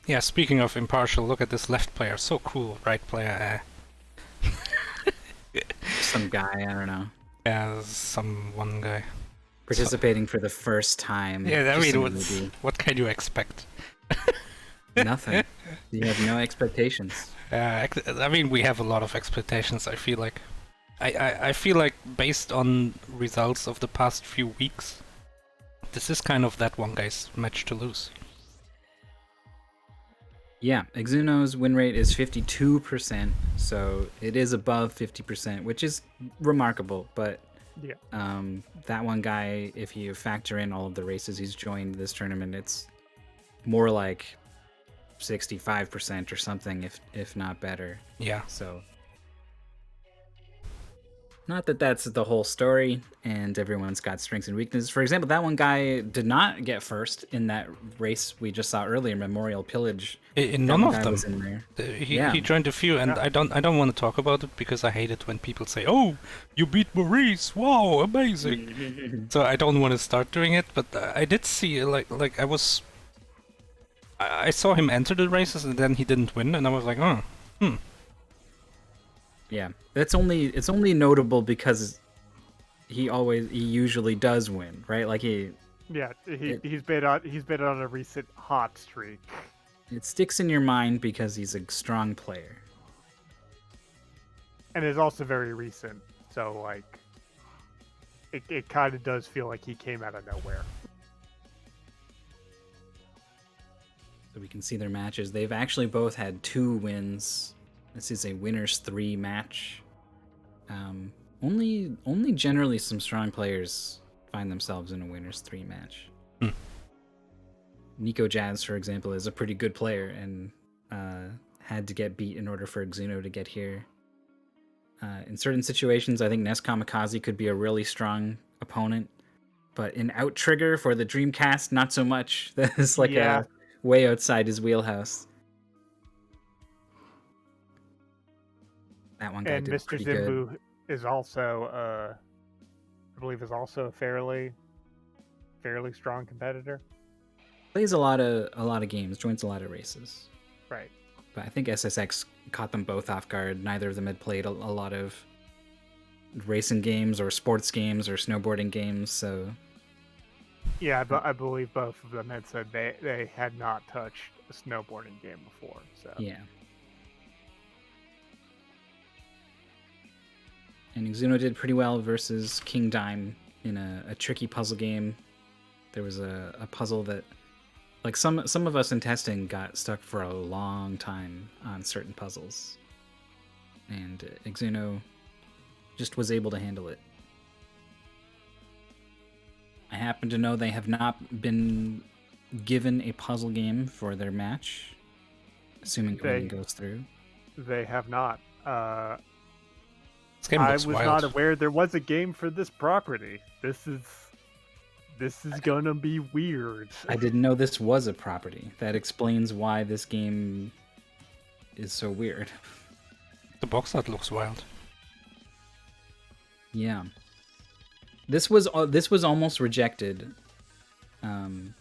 Yeah, speaking of impartial, look at this left player. So cool. Right player, Some guy, I don't know, yeah, some one guy. So, participating for the first time. yeah, I Just a mean, newbie. what can you expect? Nothing. You have no expectations. I mean, we have a lot of expectations, I feel like. I feel like, based on results of the past few weeks, this is kind of that one guy's match to lose. Yeah, Exuno's win rate is 52%, so it is above 50%, which is remarkable. But Yeah. that one guy, if you factor in all of the races he's joined this tournament, it's more like 65% or something, if not better. Yeah. So, not that that's the whole story, and everyone's got strengths and weaknesses. For example, that one guy did not get first in that race we just saw earlier, Memorial Pillage. In That none one of guy them. was in there. He Yeah. he joined a few, and Yeah. I don't want to talk about it because I hate it when people say, "Oh, you beat Maurice! Wow, amazing!" So I don't want to start doing it. But I did see I saw him enter the races, and then he didn't win, and I was like, "Oh, Yeah, it's only notable because he usually does win, right? Like Yeah, he's been on a recent hot streak. it sticks in your mind because he's a strong player. And is also very recent, so like it kind of does feel like he came out of nowhere. So we can see their matches. They've actually both had 2 wins. This is a winners 3 match. Only generally some strong players find themselves in a winners 3 match. Nico Jazz, for example, is a pretty good player and had to get beat in order for Exuno to get here. In certain situations, I think Ness Kamikaze could be a really strong opponent, but in Out Trigger for the Dreamcast, not so much. That is like Yeah. a way outside his wheelhouse. That one guy And did Mr. pretty good. Zimbu is also I believe is also a fairly strong competitor. Plays a lot of games, joins a lot of races. Right. But I think SSX caught them both off guard. Neither of them had played a lot of racing games or sports games or snowboarding games, so Yeah, but I believe both of them had said they had not touched a snowboarding game before. So yeah. And Exuno did pretty well versus King Dime in a tricky puzzle game. There was a puzzle that, like, some of us in testing got stuck for a long time on certain puzzles, and Exuno just was able to handle it. I happen to know they have not been given a puzzle game for their match, assuming everything goes through. they have not. this game I looks was wild." not aware there was a game for this property. This is gonna be weird. I didn't know this was a property. That explains why this game is so weird. The box art looks wild. Yeah. This was almost rejected. And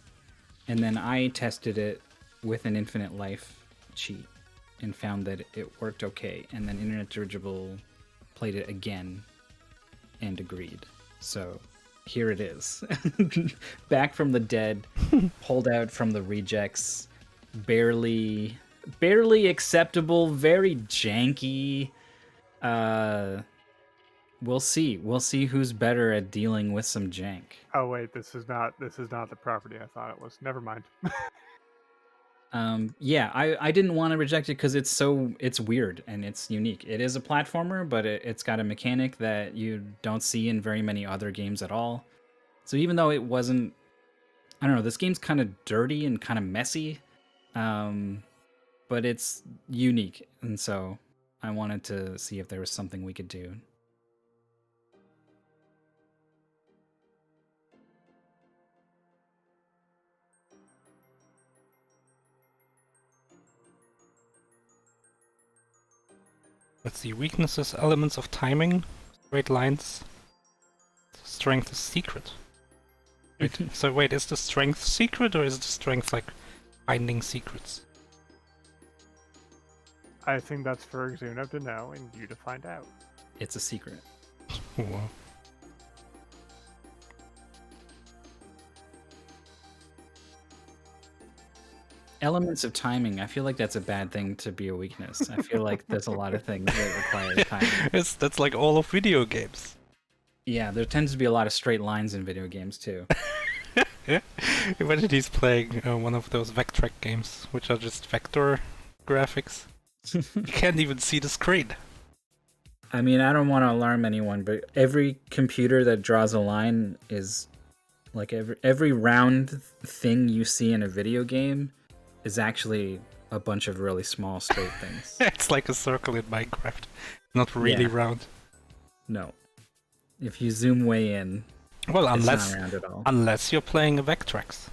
then I tested it with an infinite life cheat and found that it worked okay. And then Internet Dirigible played it again and agreed. So here it is. Back from the dead, pulled out from the rejects, barely acceptable, very janky. We'll see. We'll see who's better at dealing with some jank. Oh wait, this is not the property I thought it was. Never mind. Yeah, I didn't want to reject it because it's weird and it's unique. It is a platformer, but it's got a mechanic that you don't see in very many other games at all. So even though it wasn't, I don't know, this game's kind of dirty and kind of messy, but it's unique, and so I wanted to see if there was something we could do. Let's see, weaknesses, elements of timing, straight lines. Strength is secret. Wait, so wait, is the strength secret or is the strength like finding secrets? I think that's for Exuno to know and you to find out. It's a secret. Wow. Elements of timing, I feel like that's a bad thing to be a weakness. I feel like there's a lot of things that require timing. That's like all of video games. Yeah, there tends to be a lot of straight lines in video games too. Yeah. Imagine he's playing one of those Vectrack games, which are just vector graphics. You can't even see the screen. I mean, I don't want to alarm anyone, but every computer that draws a line is like every round thing you see in a video game is actually a bunch of really small straight things. It's like a circle in Minecraft. Not really Yeah. round. No. If you zoom way in, Well, it's unless not round at all. unless you're playing a Vectrax.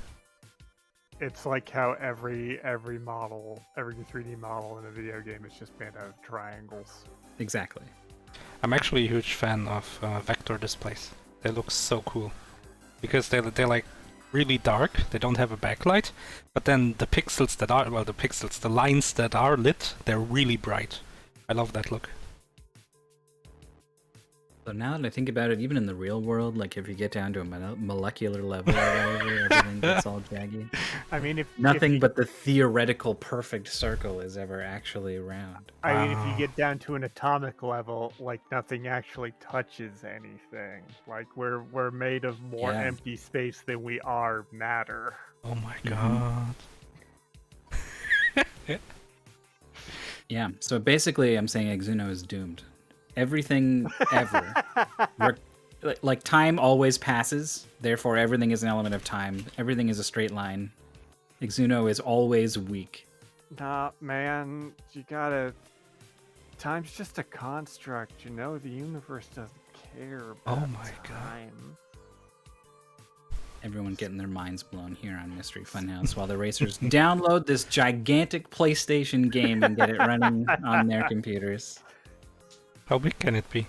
It's like how every model, every 3D model in a video game is just made out of triangles. Exactly. I'm actually a huge fan of vector displays. They look so cool. Because they're like really dark, they don't have a backlight, but then the pixels that are, well, the lines that are lit, they're really bright. I love that look. So now that I think about it, even in the real world, like if you get down to a molecular level or whatever, everything gets all jaggy. I mean, if Nothing you, but the theoretical perfect circle is ever actually round. I mean, if Wow. you get down to an atomic level, like nothing actually touches anything. Like we're made of more Yeah. empty space than we are matter. Oh my Mhm. god. Yeah, so basically I'm saying Exuno is doomed. Everything ever. Like time always passes, therefore everything is an element of time. Everything is a straight line. Exuno is always weak. Nah, man, you gotta. Time's just a construct, you know. The universe doesn't care Oh about my God. time. Everyone getting their minds blown here on Mystery Funhouse while the racers download this gigantic PlayStation game and get it running on their computers. How big can it be?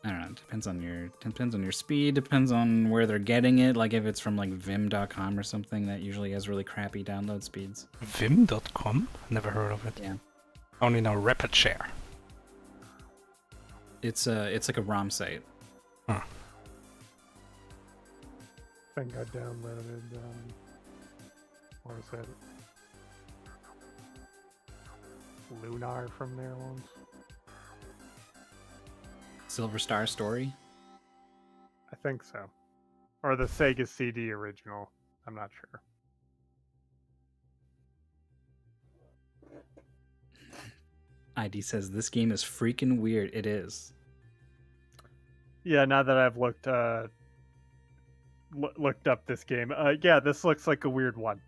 I don't know. Depends on your speed. Depends on where they're getting it. Like if it's from like Vim.com or something, that usually has really crappy download speeds. Vim.com? Never heard of it. Yeah, Only know Rapid Share. it's like a ROM site. Huh. I think I downloaded. What was that? Lunar from there once. Silver Star Story. I think so. Or the Sega CD original. I'm not sure. ID says this game is freaking weird. It is. Yeah, now that I've looked looked up this game, yeah, this looks like a weird one.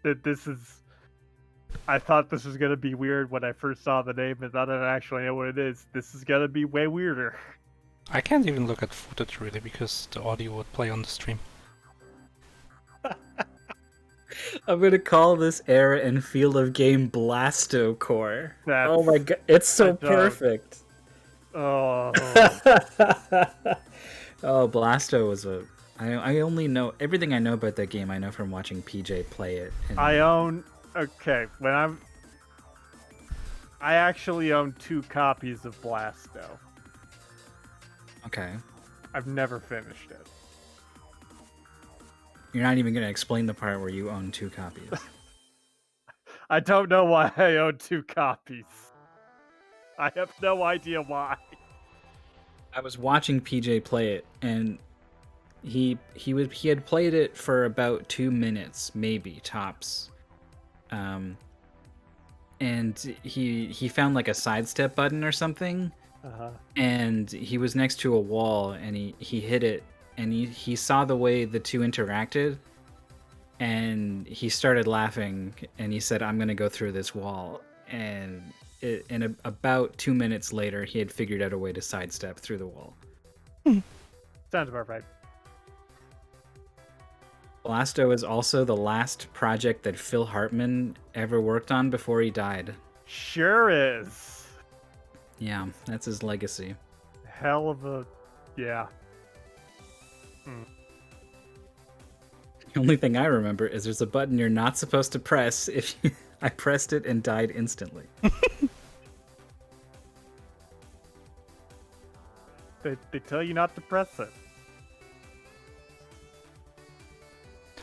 This is. I thought this was gonna be weird when I first saw the name, and now that I actually know what it is, this is gonna be way weirder. I can't even look at footage really because the audio would play on the stream. I'm gonna call this era and field of game Blasto Core. That's- Oh my god, it's so I don't- perfect. Oh, Oh, Blasto was a. I only know everything I know about that game. I know from watching PJ play it. And I own. Okay, I actually own 2 copies of Blasto. Okay, I've never finished it. you're not even gonna explain the part where you own 2 copies. I don't know why I own 2 copies. I have no idea why. I was watching PJ play it, and he had played it for about 2 minutes, maybe tops. And he found like a sidestep button or something, and he was next to a wall, and he hit it, and he saw the way the two interacted, and he started laughing, and he said, "I'm gonna go through this wall," and about 2 minutes later, he had figured out a way to sidestep through the wall. Sounds about right. Blasto is also the last project that Phil Hartman ever worked on before he died. Sure is. Yeah, that's his legacy. Hell of a. Yeah. The only thing I remember is there's a button you're not supposed to press if you, I pressed it and died instantly. They tell you not to press it.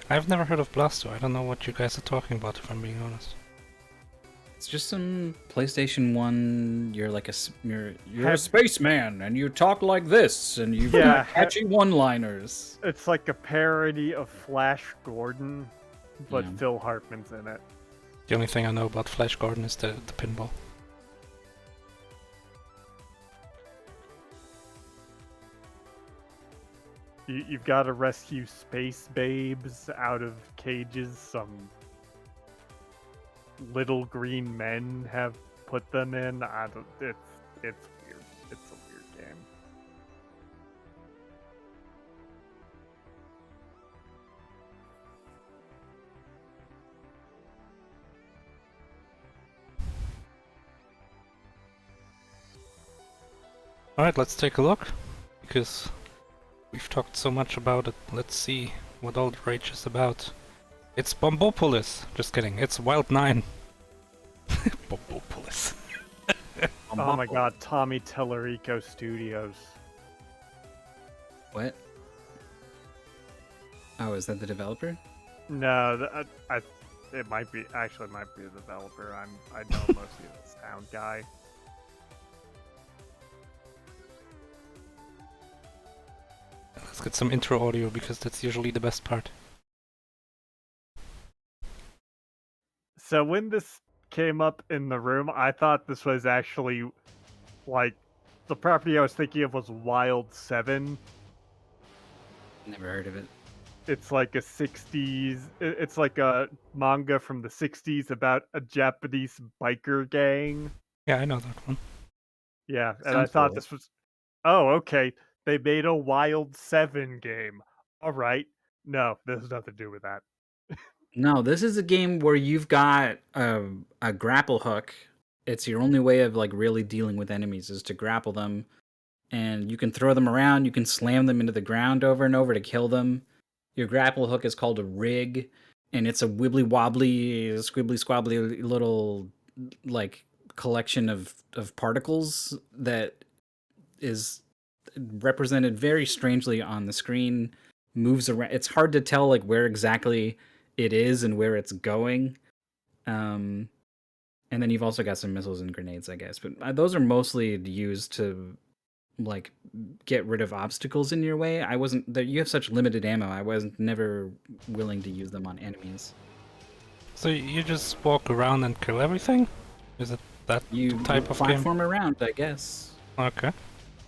I've never heard of Blasto. I don't know what you guys are talking about, if I'm being honest. It's just some PlayStation 1. You're like you're a spaceman, and you talk like this, and you've got catchy one-liners. It's like a parody of Flash Gordon, but Yeah. Phil Hartman's in it. The only thing I know about Flash Gordon is the pinball. You've got to rescue space babes out of cages. Some little green men have put them in. It's weird. It's a weird game. Alright, let's take a look, because we've talked so much about it. Let's see what all the rage is about. It's Bombopolis! Just kidding, it's Wild 9. Bombopolis. Oh my god, Tommy Tellerico Studios. What? Oh, is that the developer? No, it might be the developer. I know mostly the sound guy. Let's get some intro audio, because that's usually the best part. So when this came up in the room, I thought this was actually like the property I was thinking of was Wild 7. Never heard of it. It's like a 60s. It's like a manga from the 60s about a Japanese biker gang. Yeah, I know that one. Yeah, and I thought this was. Oh, okay. They made a Wild 7 game. All right. No, this has nothing to do with that. No, this is a game where you've got a grapple hook. It's your only way of like really dealing with enemies is to grapple them, and you can throw them around. You can slam them into the ground over and over to kill them. Your grapple hook is called a rig, and it's a wibbly wobbly, squibbly squabbly little like collection of particles that is represented very strangely on the screen. Moves around. It's hard to tell like where exactly it is and where it's going. And then you've also got some missiles and grenades, I guess. But those are mostly used to like get rid of obstacles in your way. I wasn't that you have such limited ammo. I wasn't never willing to use them on enemies. So you just walk around and kill everything? Is it that type of game? Platform around, I guess. Okay.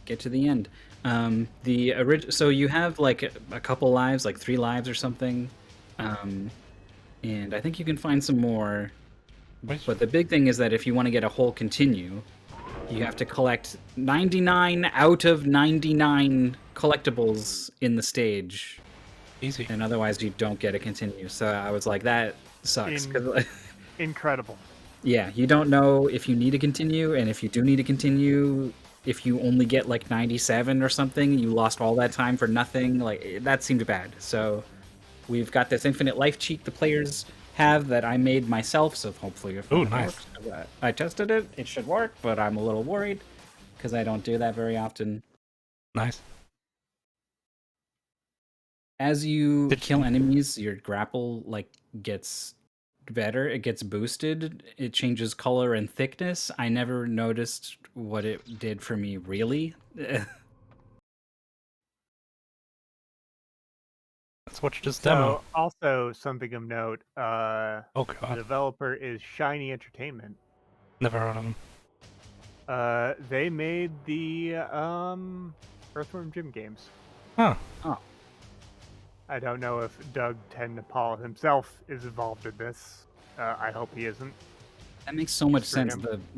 Get to the end. So you have like a couple lives, like 3 lives or something, and I think you can find some more. But the big thing is that if you want to get a whole continue, you have to collect 99 out of 99 collectibles in the stage. Easy. And otherwise you don't get a continue. So I was like, that sucks. Incredible. Yeah, you don't know if you need a continue, and if you do need a continue, if you only get like 97 or something, you lost all that time for nothing. Like, that seemed bad. So we've got this infinite life cheat the players have that I made myself, so hopefully if it nice. works. I tested it, it should work, but I'm a little worried because I don't do that very often. Nice. As you kill enemies, your grapple like gets better, it gets boosted, it changes color and thickness. I never noticed what it did for me really. Let's watch this demo. Also, something of note, Oh the god. developer is Shiny Entertainment. Never heard of them. They made the Earthworm Jim games. Huh. Oh. I don't know if Doug Nepal himself is involved in this. I hope he isn't. That makes so much sense.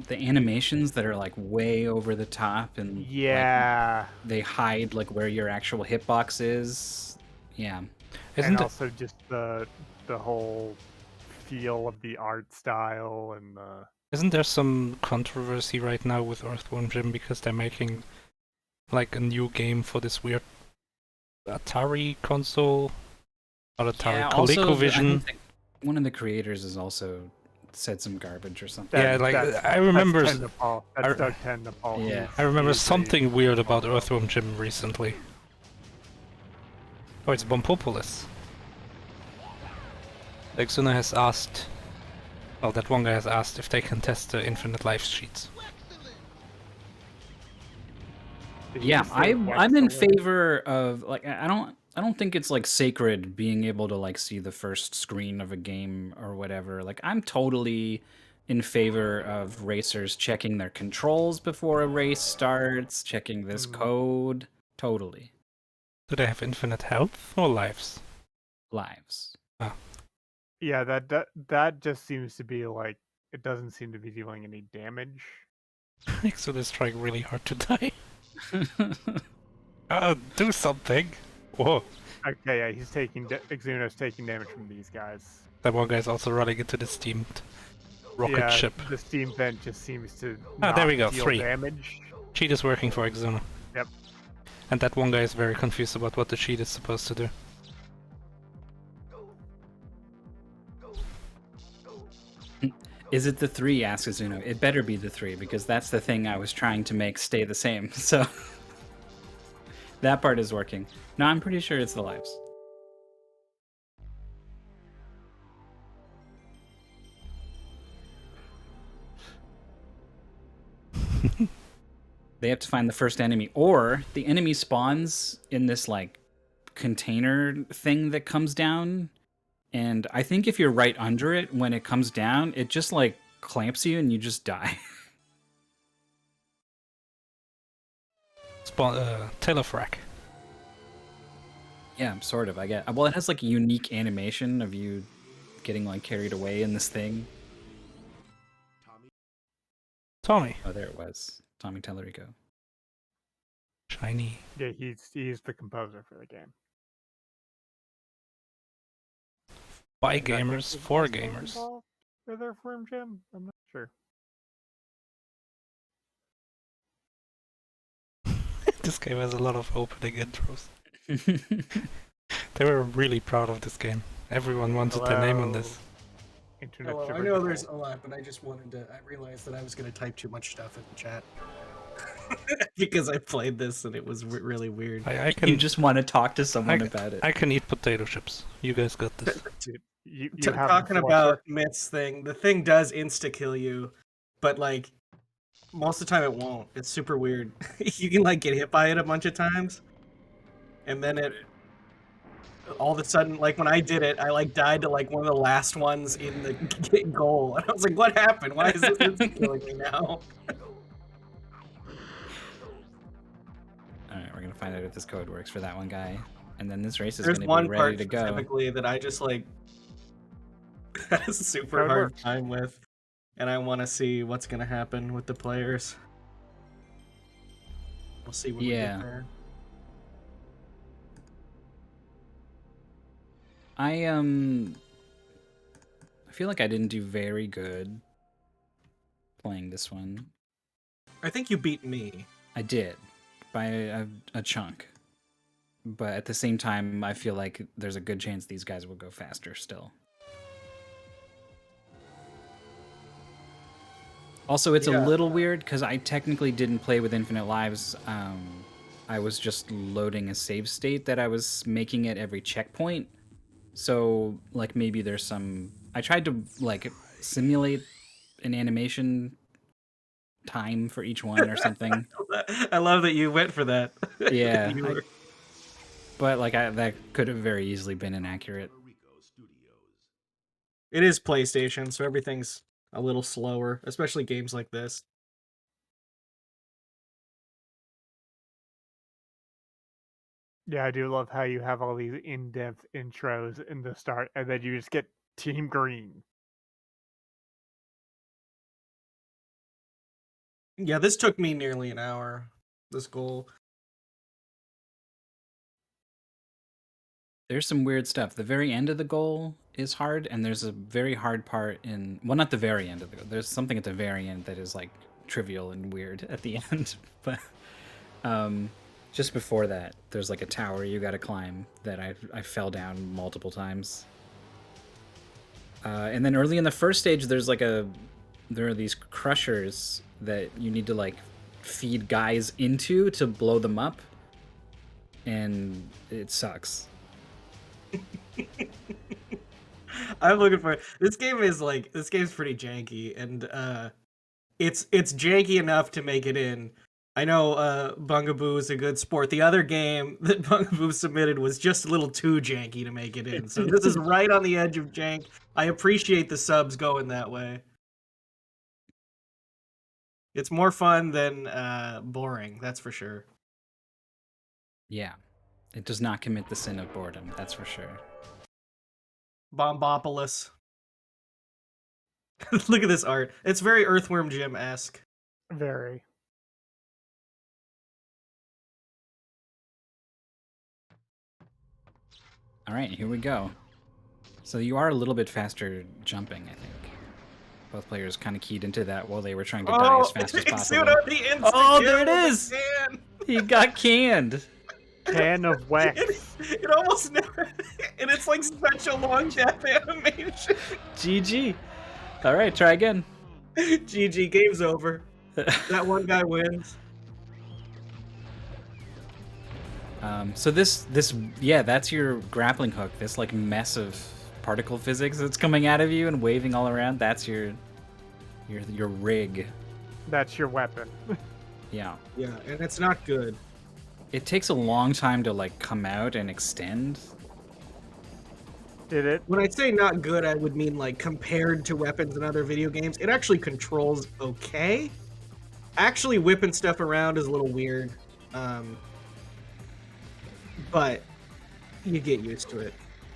The animations that are like way over the top and yeah, like, they hide like where your actual hitbox is. Yeah. And also just the whole feel of the art style and the. Isn't there some controversy right now with Earthworm Jim because they're making like a new game for this weird Atari console or Atari ColecoVision? One of the creators is also said some garbage or something. Yeah, like, I remember- That's 10 Nepal. That's I- Doug 10 Nepal. Yeah. I remember He's a- something weird about Earthworm Jim recently. Oh, it's Bompopolis. Exuno has asked... Well, that one guy has asked if they can test the infinite life sheets. Did he Yeah, just say I'm in excellent? favor of like I don't think it's like sacred being able to like see the first screen of a game or whatever. Like I'm totally in favor of racers checking their controls before a race starts, checking this code. Totally. Do they have infinite health or lives? Lives. Yeah, that just seems to be like it doesn't seem to be dealing any damage. Exuno's trying really hard to die. Do something! Whoa. Okay, yeah, he's taking Exuno's taking damage from these guys. That one guy's also running into the steamed rocket Yeah, ship. the steam vent just seems to There we go, deal 3. damage. Cheat is working for Exuno. Yep. And that one guy is very confused about what the cheat is supposed to do. Is it the 3? Asks Exuno. It better be the 3 because that's the thing I was trying to make stay the same. So that part is working. No, I'm pretty sure it's the lives. They have to find the first enemy, or the enemy spawns in this like container thing that comes down, and I think if you're right under it when it comes down, it just like clamps you and you just die. Telefrac. Yeah, sort of. I get. Well, it has like a unique animation of you getting like carried away in this thing. Tommy. Oh, there it was. Tommy Tellerico. Shiny. Yeah, he's the composer for the game. By And I think gamers, there's for also gamers. involved with Earthworm Jim? I'm not sure. This game has a lot of opening intros. They were really proud of this game. Everyone wanted their name on this. Internet Hello, I Shiver know Nicole. there's a lot, but I just wanted to. I realized that I was going to type too much stuff in the chat because I played this and it was really weird. I You can just want to talk to someone about it. I can eat potato chips. You guys got this. Dude, you have Talking the about floor. Myth's thing, the thing does insta kill you, but like most of the time it won't. It's super weird. You can like get hit by it a bunch of times, and then it all of a sudden, like when I did it, I like died to like one of the last ones in the goal, and I was like, "What happened? Why is this insta killing me now?" Alright, we're gonna find out if this code works for that one guy. And then this race is There's gonna one be ready part to go. specifically that I just like had a super How it hard works. time with, and I want to see what's gonna happen with the players. We'll see when we Yeah. get there. I feel like I didn't do very good playing this one. I think you beat me. I did by a chunk. But at the same time, I feel like there's a good chance these guys will go faster still. Also, it's Yeah. a little weird because I technically didn't play with infinite lives. I was just loading a save state that I was making at every checkpoint. So, like, maybe there's some... I tried to, like, simulate an animation time for each one or something. I love that you went for that. Yeah, You were- But, like, that could have very easily been inaccurate. It is PlayStation, so everything's a little slower, especially games like this. Yeah, I do love how you have all these in-depth intros in the start, and then you just get Team Green. Yeah, this took me nearly an hour, this goal. There's some weird stuff. The very end of the goal is hard, and there's a very hard part in... Well, not the very end of the goal. There's something at the very end that is, like, trivial and weird at the end. But just before that, there's, like, a tower you gotta climb that I fell down multiple times. And then early in the first stage, there are these crushers that you need to like feed guys into to blow them up, and it sucks. I'm looking for this game. This game's pretty janky, and it's janky enough to make it in. I know Bungaboo is a good sport. The other game that Bungaboo submitted was just a little too janky to make it in. So this is right on the edge of jank. I appreciate the subs going that way. It's more fun than boring, that's for sure. Yeah, it does not commit the sin of boredom. That's for sure. Bombopolis. Look at this art. It's very Earthworm Jim-esque. Very. All right, here we go. So you are a little bit faster jumping, I think. Both players kind of keyed into that while they were trying to die as fast as possible. Exuno, the instant Oh, there it kill is! can. He got canned. Can of wax. It almost never... And it's like such a long death animation. GG. All right, try again. GG, game's over. That one guy wins. So that's your grappling hook. This like mess of particle physics that's coming out of you and waving all around. That's your rig. That's your weapon. Yeah. Yeah, and it's not good. It takes a long time to like come out and extend. Did it? When I say not good, I would mean like compared to weapons in other video games, it actually controls okay. Actually whipping stuff around is a little weird. But you get used to it.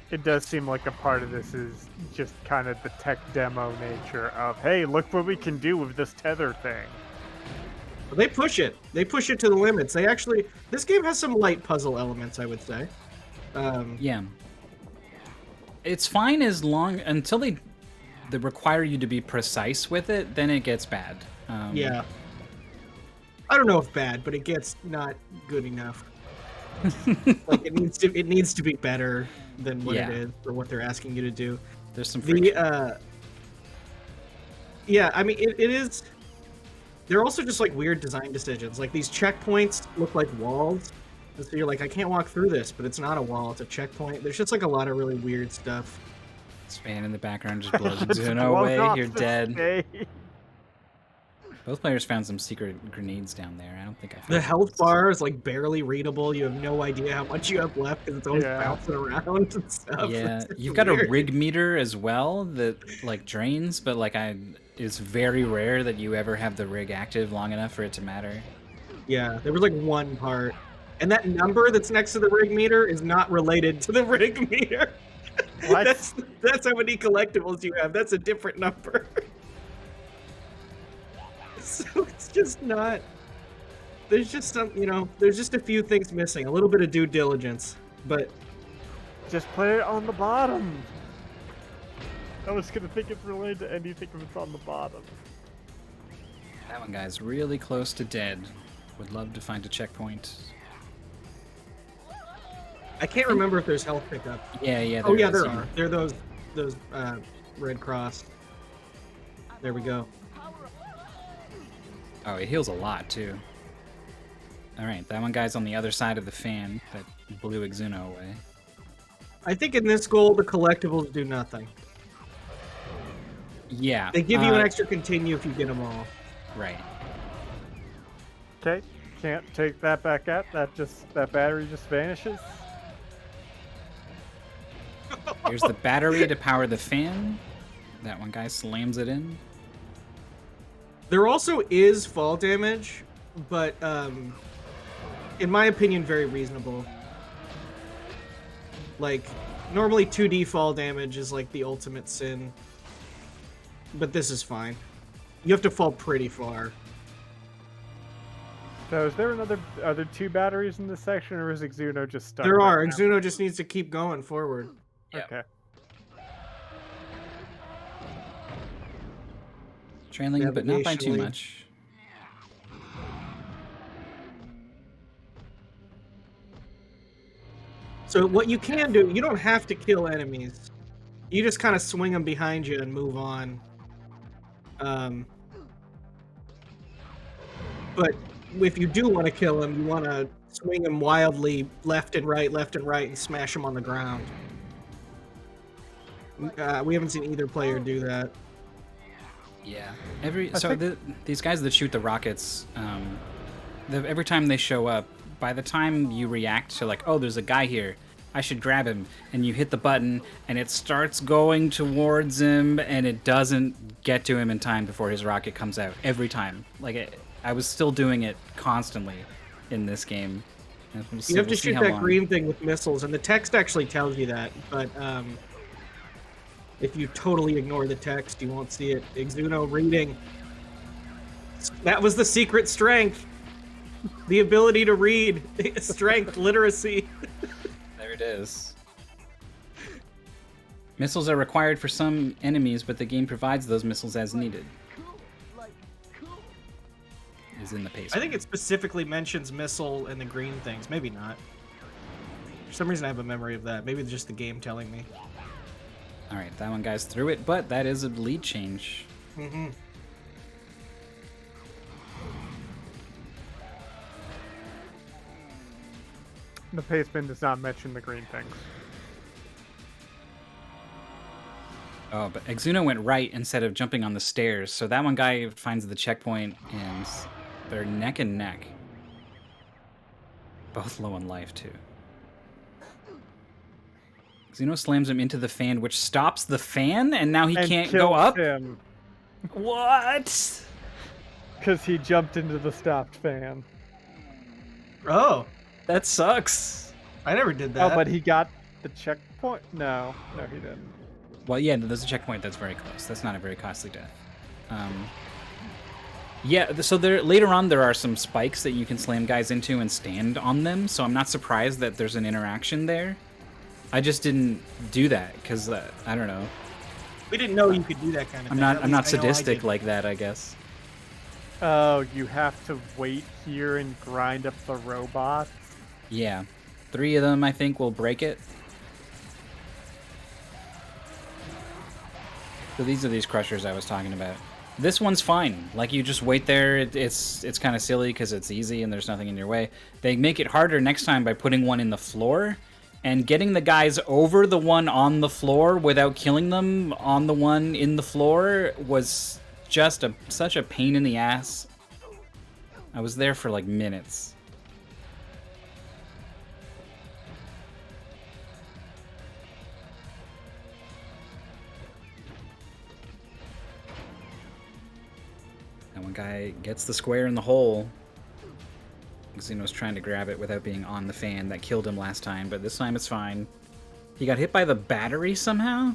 It does seem like a part of this is just kind of the tech demo nature of, hey, look what we can do with this tether thing. They push it. They push it to the limits. This game has some light puzzle elements, I would say. Yeah. It's fine until they require you to be precise with it, then it gets bad. Yeah. I don't know if bad, but it gets not good enough. Like it needs to be better than what it is or what they're asking you to do. There's some friction. Yeah, I mean it is. They're also just like weird design decisions. Like these checkpoints look like walls, and so you're like, I can't walk through this, but it's not a wall; it's a checkpoint. There's just like a lot of really weird stuff. This fan in the background just blows Exuno away. You're dead. Both players found some secret grenades down there. I don't think I found The health bar is like barely readable. You have no idea how much you have left because it's always bouncing around and stuff. Yeah, It's you've got weird. a rig meter as well that like drains, but like it's very rare that you ever have the rig active long enough for it to matter. Yeah, there was like one part. And that number that's next to the rig meter is not related to the rig meter. What? That's how many collectibles you have. That's a different number. So it's just not... There's just some, there's just a few things missing. A little bit of due diligence. But Just put it on the bottom. I was gonna think it's related to anything if it's on the bottom. That one guy's really close to dead. Would love to find a checkpoint. I can't remember if there's health pickup. Yeah. Oh yeah, is, there are. They're those Red Cross. There we go. Oh, it heals a lot too. All right, that one guy's on the other side of the fan that blew Exuno away. I think in this goal, the collectibles do nothing. Yeah. They give you an extra continue if you get them all. Right. Okay, can't take that back out. That battery just vanishes. Here's the battery to power the fan. That one guy slams it in. There also is fall damage, but in my opinion, very reasonable. Like, normally 2D fall damage is like the ultimate sin, but this is fine. You have to fall pretty far. So is there are there two batteries in this section, or is Exuno just stuck? There are. right now? Exuno just needs to keep going forward. Yep. Okay. Trailing, but not by too Navigationally. much. So what you can do, you don't have to kill enemies. You just kind of swing them behind you and move on. But if you do want to kill him, you want to swing him wildly left and right, and smash him on the ground. We haven't seen either player do that. Yeah. These guys that shoot the rockets, every time they show up, by the time you react to like, oh, there's a guy here, I should grab him, and you hit the button, and it starts going towards him, and it doesn't get to him in time before his rocket comes out. Every time. I was still doing it constantly in this game. You have to shoot that green thing with missiles, and the text actually tells you that, but if you totally ignore the text, you won't see it. Exuno reading. That was the secret strength. The ability to read. Strength, literacy. There it is. Missiles are required for some enemies, but the game provides those missiles as needed. Is in the pace. I think it specifically mentions missile and the green things. Maybe not. For some reason I have a memory of that. Maybe it's just the game telling me. Alright, that one guy's through it, but that is a lead change. Mm-hmm. The paceman does not mention the green things. Oh, but Exuno went right instead of jumping on the stairs, so that one guy finds the checkpoint, and they're neck and neck. Both low on life, too. Exuno slams him into the fan, which stops the fan, and now he can't go up? Him. What? Because he jumped into the stopped fan. Oh. That sucks. I never did that. Oh, but he got the checkpoint? No, he didn't. Well, yeah, there's a checkpoint that's very close. That's not a very costly death. Yeah, so later on there are some spikes that you can slam guys into and stand on them, so I'm not surprised that there's an interaction there. I just didn't do that, because, I don't know. We didn't know you could do that kind of thing. I'm not sadistic like that, I guess. Oh, you have to wait here and grind up the robots? Yeah. 3 of them, I think, will break it. So these are these crushers I was talking about. This one's fine. Like, you just wait there. It's kind of silly because it's easy and there's nothing in your way. They make it harder next time by putting one in the floor. And getting the guys over the one on the floor without killing them on the one in the floor was just such a pain in the ass. I was there for, like, minutes. And one guy gets the square in the hole. Exuno's trying to grab it without being on the fan. That killed him last time, but this time it's fine. He got hit by the battery somehow?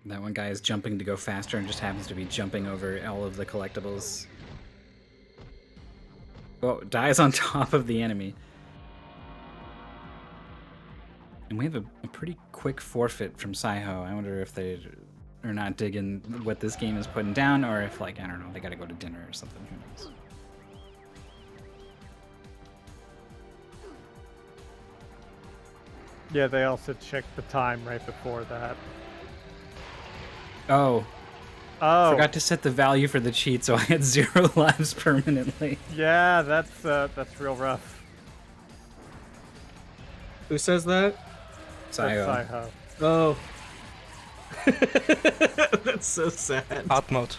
That one guy is jumping to go faster and just happens to be jumping over all of the collectibles. Oh, dies on top of the enemy. And we have a pretty quick forfeit from Saiho. I wonder if they are not digging what this game is putting down, or if, like, I don't know, they gotta go to dinner or something. Who knows? Yeah, they also checked the time right before that. Oh. Oh. Forgot to set the value for the cheat, so I had 0 lives permanently. Yeah, that's real rough. Who says that? Saiho. Oh. That's so sad. Hot mode.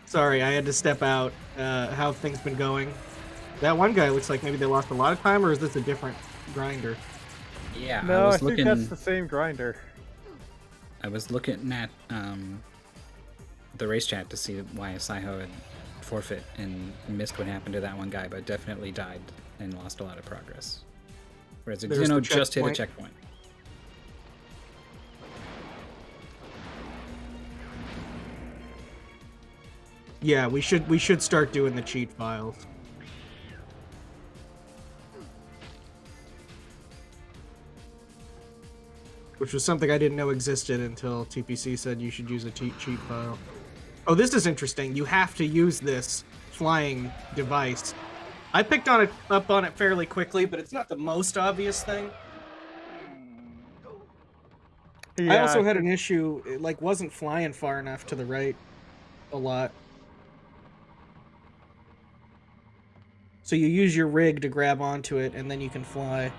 Sorry, I had to step out. How have things been going? That one guy looks like maybe they lost a lot of time, or is this a different grinder? Yeah, No, I think that's the same grinder. I was looking at the race chat to see why Saiho had forfeit and missed what happened to that one guy, but definitely died and lost a lot of progress. Whereas Exuno just hit a checkpoint. Yeah, we should start doing the cheat files. Which was something I didn't know existed until TPC said you should use a cheat file. Oh, this is interesting. You have to use this flying device. I picked up on it fairly quickly, but it's not the most obvious thing. Yeah, I also had an issue. It like wasn't flying far enough to the right a lot. So you use your rig to grab onto it, and then you can fly.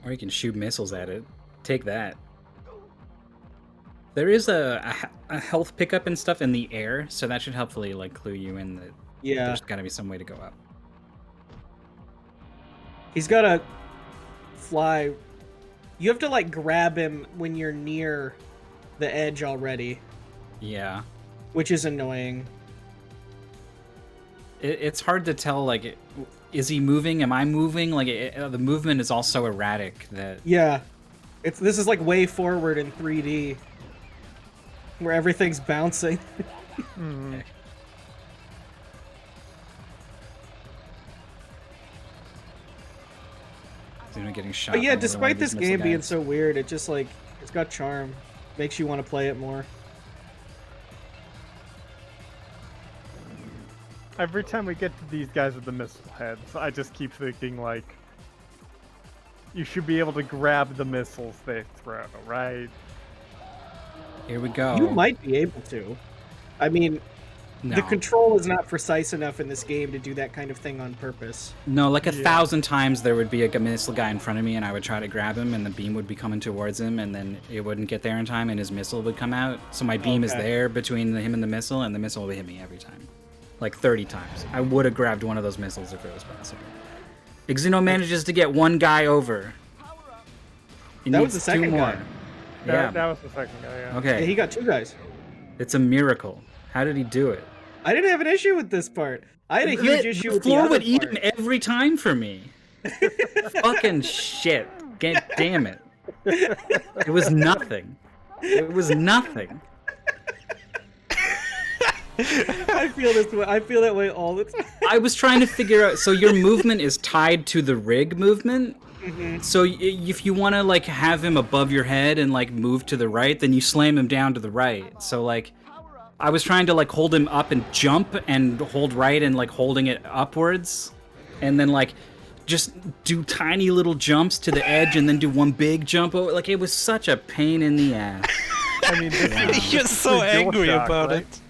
Or you can shoot missiles at it. Take that. There is a health pickup and stuff in the air, so that should hopefully like clue you in that Yeah. there's got to be some way to go up. He's got to fly. You have to like grab him when you're near the edge already, Yeah. which is annoying. It's hard to tell, like, is he moving? Am I moving? Like, the movement is all so erratic that... Yeah. This is like way forward in 3D. Where everything's bouncing. Mhm. Exuno getting shot. But yeah, by another one despite of these this missile game being guys. so weird, it just like, it's got charm. Makes you want to play it more. Every time we get to these guys with the missile heads, I just keep thinking, like, you should be able to grab the missiles they throw, right? Here we go. You might be able to. I mean, No. the control is not precise enough in this game to do that kind of thing on purpose. No, like Yeah. 1,000 times there would be a missile guy in front of me, and I would try to grab him, and the beam would be coming towards him, and then it wouldn't get there in time, and his missile would come out. So my beam is Okay. there between him and the missile would hit me every time. Like 30 times. I would have grabbed one of those missiles if it was possible. Exuno manages to get one guy over. He That was needs the second two more. guy. Yeah. That was the second guy, yeah. Yeah, Okay. he got two guys. It's a miracle. How did he do it? I didn't have an issue with this part. I had a huge issue The with the floor other would eat part. him every time for me. Fucking shit. God damn it. It was nothing. It was nothing. I feel this way. I feel that way all the time. I was trying to figure out. So your movement is tied to the rig movement. So if you want to like have him above your head and like move to the right, then you slam him down to the right. So like, I was trying to like hold him up and jump and hold right and like holding it upwards, and then like just do tiny little jumps to the edge and then do one big jump over. Like it was such a pain in the ass. I mean, this You're is so a angry DualShock, about right? it.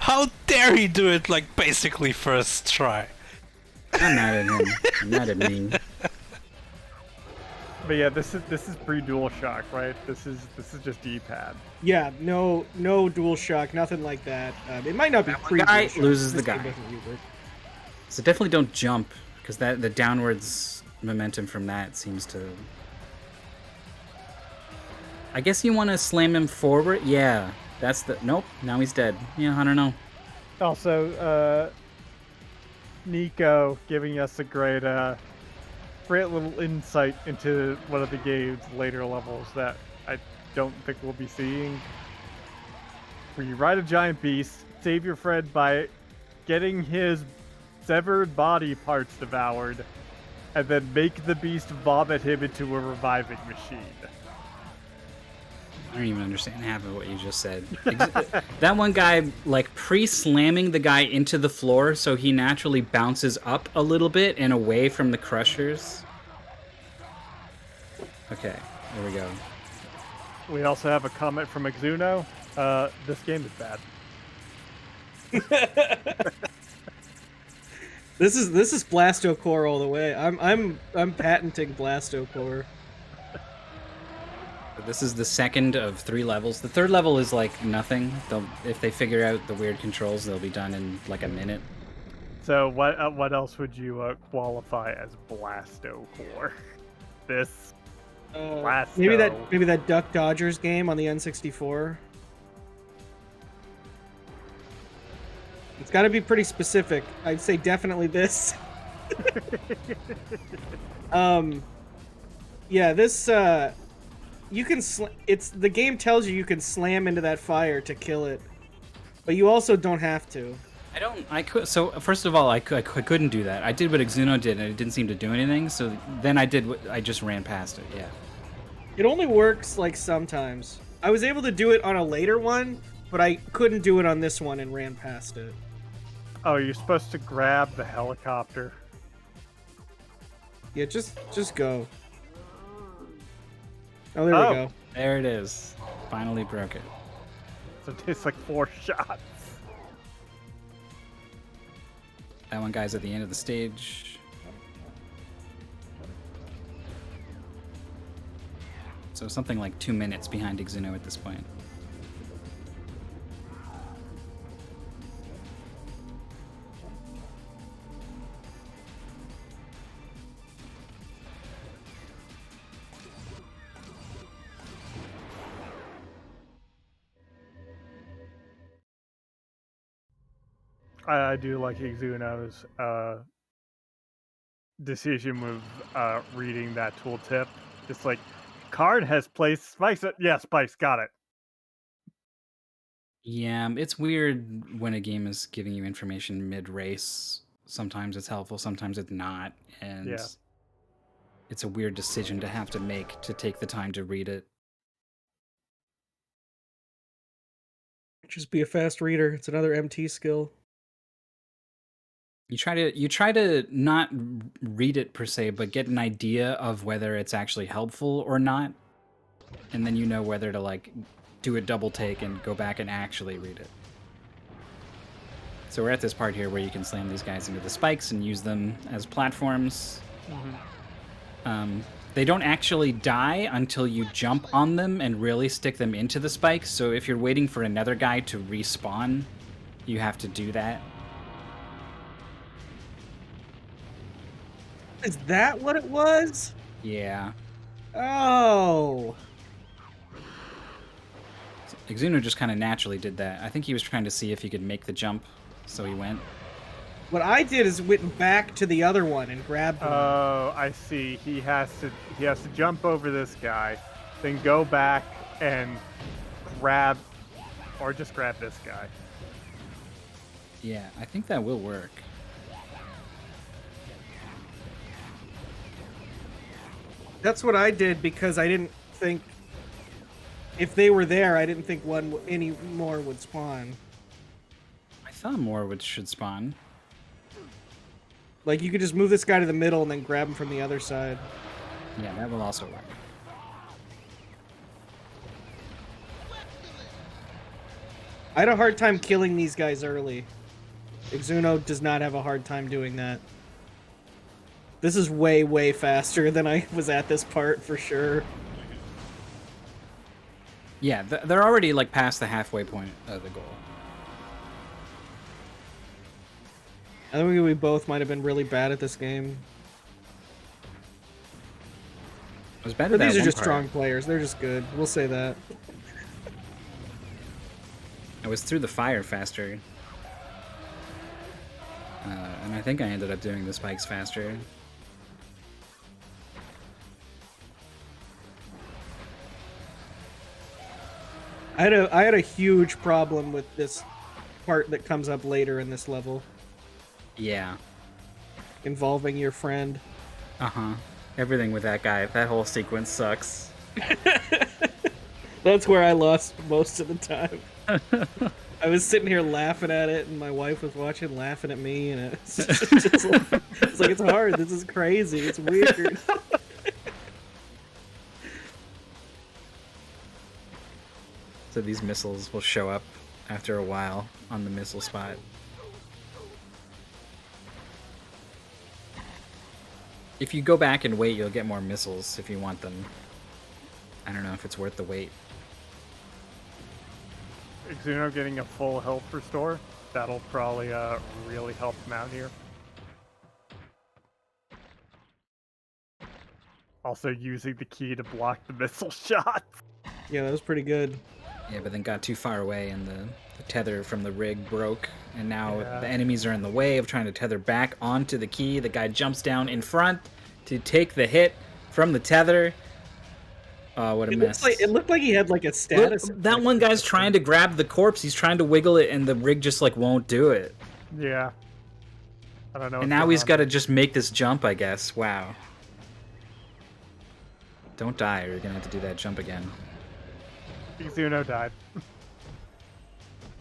How dare he do it like basically first try? I'm mad at him. I'm mad at me. But yeah, this is pre-DualShock, right? This is just D-pad. Yeah, no DualShock, nothing like that. It might not be pre guy loses the This game guy. doesn't use it. So definitely don't jump, because that the downwards momentum from that seems to. I guess you want to slam him forward. Yeah, that's the. Nope. Now he's dead. Yeah, I don't know. Also, Nico giving us a great little insight into one of the game's later levels that I don't think we'll be seeing. Where you ride a giant beast, save your friend by getting his severed body parts devoured, and then make the beast vomit him into a reviving machine. I don't even understand half of what you just said. That one guy, like, pre-slamming the guy into the floor so he naturally bounces up a little bit and away from the crushers. Okay, there we go. We also have a comment from Exuno. This game is bad. This is Blastocore all the way. I'm patenting Blastocore. This is the second of 3 levels. The third level is like nothing. If they figure out the weird controls, they'll be done in like a minute. So what else would you qualify as Blastocore? This Blasto. Maybe that Duck Dodgers game on the N64. It's got to be pretty specific. I'd say definitely this. Yeah, this you can it's the game tells you can slam into that fire to kill it, but you also don't have to. I could. So first of all, I couldn't do that. I did what Exuno did, and it didn't seem to do anything. So then I just ran past it. Yeah. It only works like sometimes. I was able to do it on a later one, but I couldn't do it on this one and ran past it. Oh, you're supposed to grab the helicopter. Yeah, just go. Oh, there we go. There it is. Finally broke it. So it takes like 4 shots. That one guy's at the end of the stage. So something like 2 minutes behind Exuno at this point. I do like Exuno's decision with reading that tooltip. It's like, card has placed spikes. Yeah, spikes, got it. Yeah, it's weird when a game is giving you information mid-race. Sometimes it's helpful, sometimes it's not, and Yeah. it's a weird decision to have to make to take the time to read it. Just be a fast reader. It's another MT skill. You try to not read it per se, but get an idea of whether it's actually helpful or not, and then you know whether to like do a double take and go back and actually read it. So we're at this part here where you can slam these guys into the spikes and use them as platforms. They don't actually die until you jump on them and really stick them into the spikes. So if you're waiting for another guy to respawn, you have to do that. Is that what it was? Yeah. Oh. Exuno just kind of naturally did that. I think he was trying to see if he could make the jump, so he went. What I did is went back to the other one and grabbed one. Oh, I see. He has to jump over this guy, then go back and grab, or just grab this guy. Yeah, I think that will work. That's what I did because I didn't think if they were there, I didn't think any more would spawn. I thought more should spawn. Like you could just move this guy to the middle and then grab him from the other side. Yeah, that will also work. I had a hard time killing these guys early. Exuno does not have a hard time doing that. This is way, way faster than I was at this part, for sure. Yeah, they're already like past the halfway point of the goal. I think we both might have been really bad at this game. It was better But that these are one just part. strong players. They're just good. We'll say that. I was through the fire faster. And I think I ended up doing the spikes faster. I had a huge problem with this part that comes up later in this level, Yeah. involving your friend. Uh-huh. Everything with that guy. That whole sequence sucks. That's where I lost most of the time. I was sitting here laughing at it, and my wife was watching, laughing at me, and it's like it's hard. This is crazy. It's weird. So these missiles will show up after a while on the missile spot. If you go back and wait, you'll get more missiles if you want them. I don't know if it's worth the wait. Exuno getting a full health restore. That'll probably really help him out here. Also using the key to block the missile shots. Yeah, that was pretty good. Yeah, but then got too far away and the tether from the rig broke, and now Yeah. the enemies are in the way of trying to tether back onto the key. The guy jumps down in front to take the hit from the tether. What a It mess. looked like he had like a Look, status. that one guy's trying to grab the corpse. He's trying to wiggle it, and the rig just like won't do it. Yeah. I don't know. And what's now going he's on got to there. just make this jump, I guess. Wow. Don't die, or you're gonna have to do that jump again. Exuno died.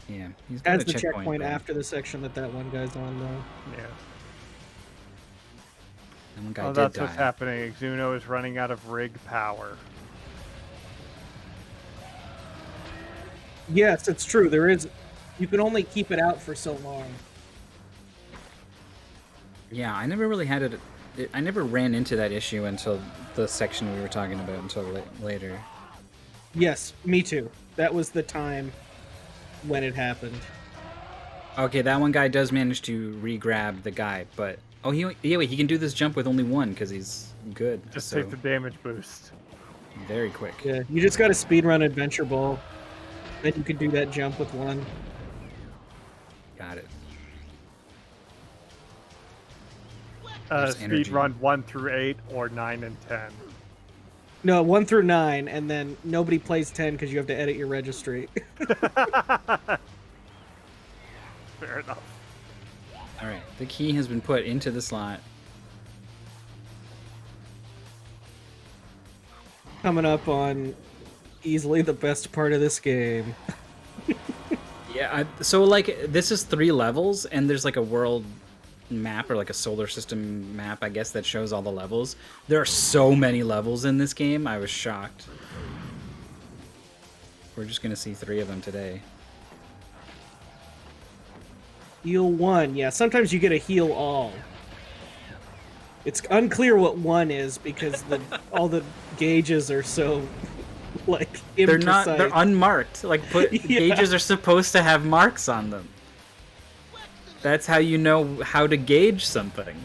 Yeah, he's got As a the checkpoint. checkpoint though. after the section that one guy's on, though. Yeah. That one guy Oh, did that's die. what's happening. Exuno is running out of rig power. Yes, it's true. There is. You can only keep it out for so long. Yeah, I never really had it. I never ran into that issue until the section we were talking about until later. Yes, me too. That was the time when it happened. Okay, that one guy does manage to re-grab the guy, but wait, he can do this jump with only one because he's good. Just so take the damage boost. very quick. Yeah, you just got to speedrun Adventure Ball. Then you can do that jump with one. Got it. Speed energy. run 1 through 8 or 9 and 10. No, 1 through 9, and then nobody plays 10 because you have to edit your registry. Fair enough. All right, the key has been put into the slot. Coming up on easily the best part of this game. Yeah, so like this is 3 levels, and there's like a world map or like a solar system map, I guess, that shows all the levels. There are so many levels in this game. I was shocked. We're just gonna see 3 of them today. Heal 1. Yeah, sometimes you get a heal all. It's unclear what 1 is because all the gauges are so like imprecise. They're not. They're unmarked. Like Yeah. gauges are supposed to have marks on them. That's how you know how to gauge something.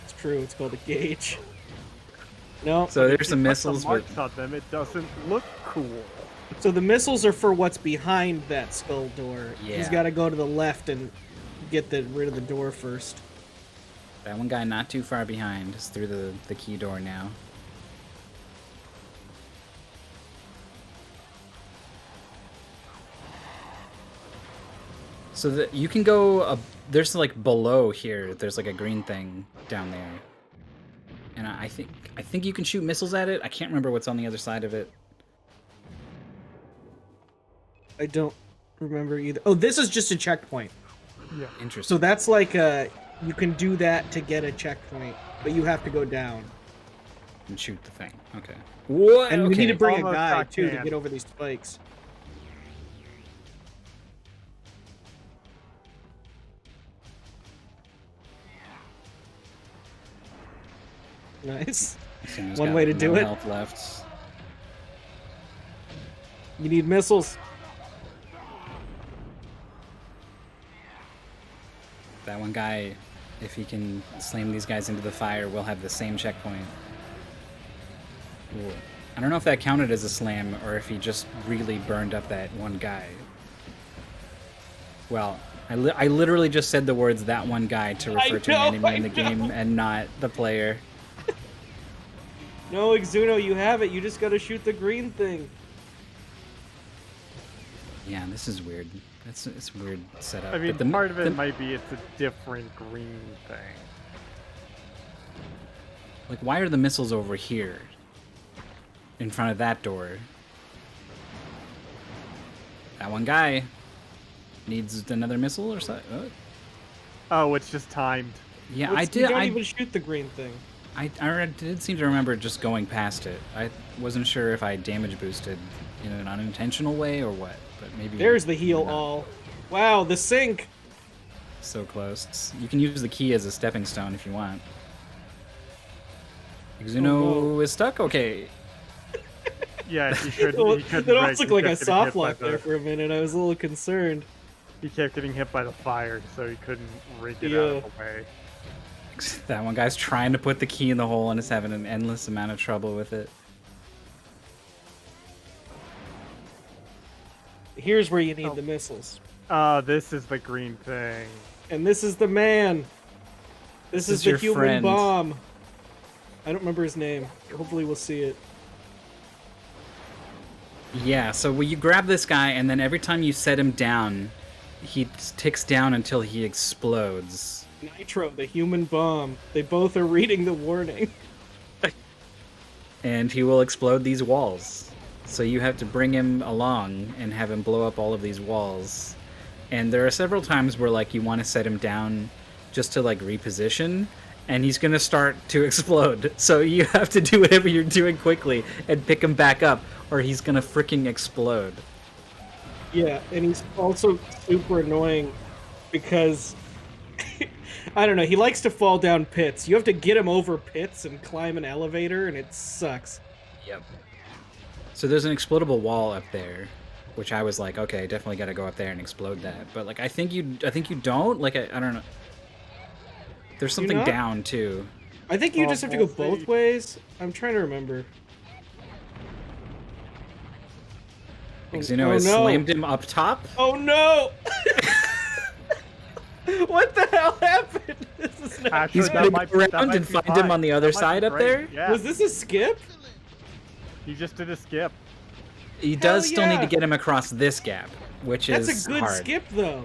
It's true. It's called a gauge. No. So there's some Put the missiles, but marks on them, it doesn't look cool. So the missiles are for what's behind that skull door. Yeah. He's got to go to the left and get rid of the door first. that one guy not too far behind is through the key door now. So that you can go. There's like below here. There's like a green thing down there, and I think you can shoot missiles at it. I can't remember what's on the other side of it. I don't remember either. Oh, this is just a checkpoint. Yeah. Interesting. So that's like you can do that to get a checkpoint, but you have to go down. And shoot the thing. Okay. What? And we Okay. need to bring a Almost guy got too to canned. get over these spikes. Nice. Exuno's One got way to no do it. Health left. You need missiles. That one guy, if he can slam these guys into the fire, will have the same checkpoint. Ooh. I don't know if that counted as a slam or if he just really burned up that one guy. Well, I literally just said the words "that one guy" to refer to an enemy in the game and not the player. No, Exuno, you have it. You just gotta shoot the green thing. Yeah, this is weird. It's a weird setup. I mean, But part of it might be it's a different green thing. like, why are the missiles over here, in front of that door? That one guy needs another missile or something. Oh, it's just timed. Yeah, You I did. don't even shoot the green thing. I did seem to remember just going past it. I wasn't sure if I damage boosted in an unintentional way or what, but maybe. There's the heal not. all. Wow, the sink. So close. You can use the key as a stepping stone if you want. Exuno Oh, no. is stuck? Okay. Yeah, he couldn't. Well, He couldn't that almost break. looked He like a kept getting soft hit by lock the- there for a minute. I was a little concerned. He kept getting hit by the fire, so he couldn't rig it out Yeah. of the way. That one guy's trying to put the key in the hole and is having an endless amount of trouble with it. Here's where you need Oh. the missiles. This is the green thing. And this is the man. This is the your human friend. bomb. I don't remember his name. Hopefully we'll see it. Yeah, so you grab this guy, and then every time you set him down, he ticks down until he explodes. Nitro, the human bomb. They both are reading the warning. And he will explode these walls. So you have to bring him along and have him blow up all of these walls. And there are several times where like you want to set him down just to like reposition, and he's gonna start to explode. So you have to do whatever you're doing quickly and pick him back up, or he's gonna freaking explode. Yeah, and he's also super annoying because I don't know, he likes to fall down pits. You have to get him over pits and climb an elevator, and it sucks. Yep. So there's an explodable wall up there, which I was like, okay, definitely got to go up there and explode that. But like, I think you don't. Like, I don't know. There's something not? down too. I think you just have to go we'll both see. ways. I'm trying to remember. Exuno oh has no. slammed him up top. Oh no! What the hell happened? This is not... Actually, He's that gonna might- go that around might and be find fine. him on the other That might side be up great. there. Yeah, Was this a skip? he just did a skip. He does still need yeah. to get him across this gap, which That's is a good hard. skip, though.